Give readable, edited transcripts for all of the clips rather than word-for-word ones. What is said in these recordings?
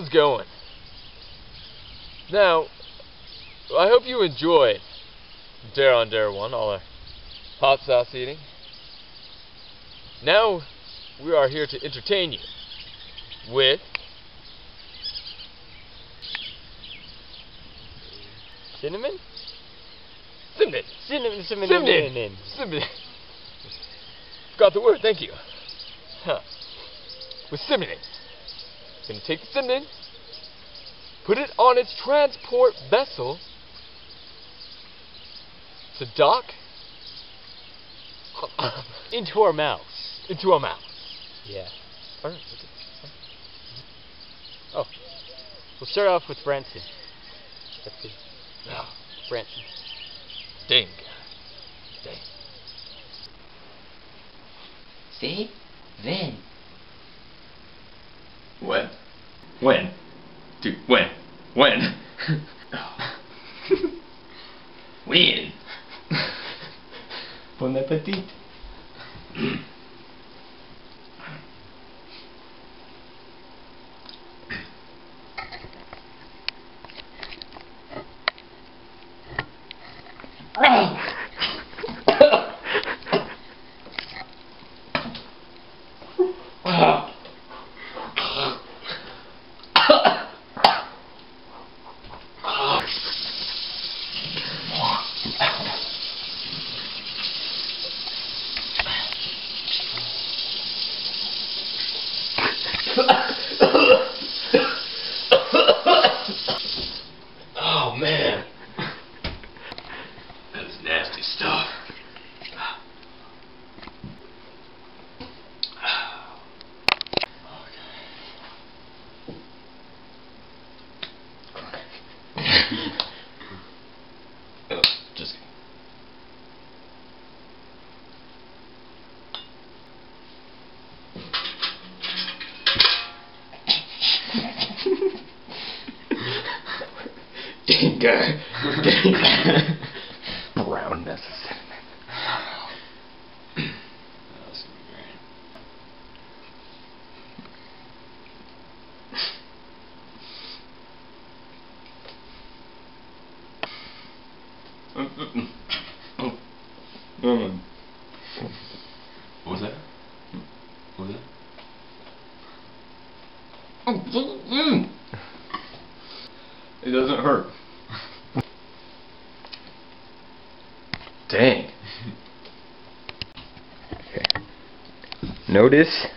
one's going. Now, I hope you enjoyed Dare on Dare 1, all our hot sauce eating. Now, we are here to entertain you with Cinnamon? Cinnamon. Cinnamon. Forgot the word, thank you. Huh. With cinnamon. Gonna take the cinnamon, put it on its transport vessel to dock Into our mouths. into our mouth. Yeah. Alright. Oh. We'll start off with Branson. That's good. Oh, Branson. dang. Dang. See? Then. When? When? Dude, when? When? When? Bon appetit. Oh man, that's nasty stuff. Just kidding. Dingo. Brownness of cinnamon. That's gonna be great. What was that? What was that? It doesn't hurt. Dang. Okay. Notice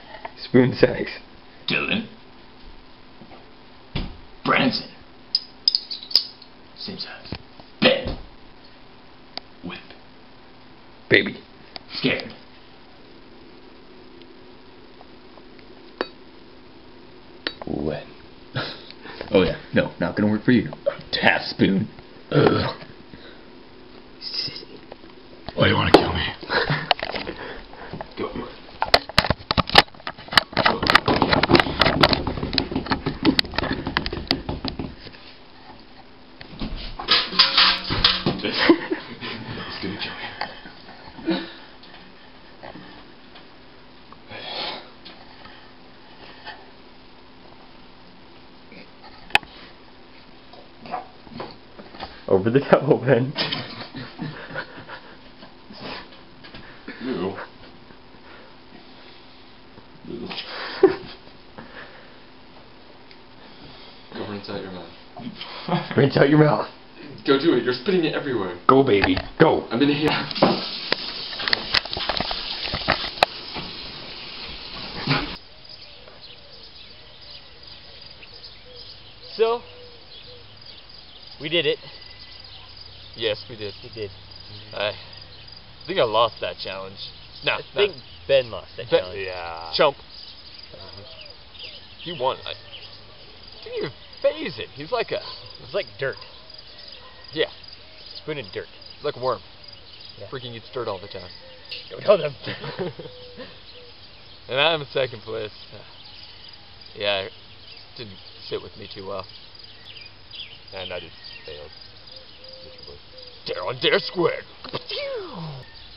spoon size. Dylan. Branson. Same size. Ben. Whip. Baby. Scared. When? Oh yeah, no, not gonna work for you. Half spoon. Ugh. Why do you wanna kill me? Go. It's gonna kill me. Over the double, Ben. Ew. Go rinse out your mouth. Rinse out your mouth. Go do it. You're spitting it everywhere. Go, baby. Go. I'm in here. So, we did it. Yes, we did. We did. I think I lost that challenge. No, I think Ben lost that challenge. Yeah. Chump. He won. I didn't even phase it. He's like a... It was like dirt. Yeah. Spoon in dirt. He's like a worm. Yeah. Freaking eats dirt all the time. No, no. And I'm in second place. Yeah, it didn't sit with me too well. And I just failed. Dare on Dare Squared.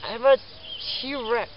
I'm a T-Rex.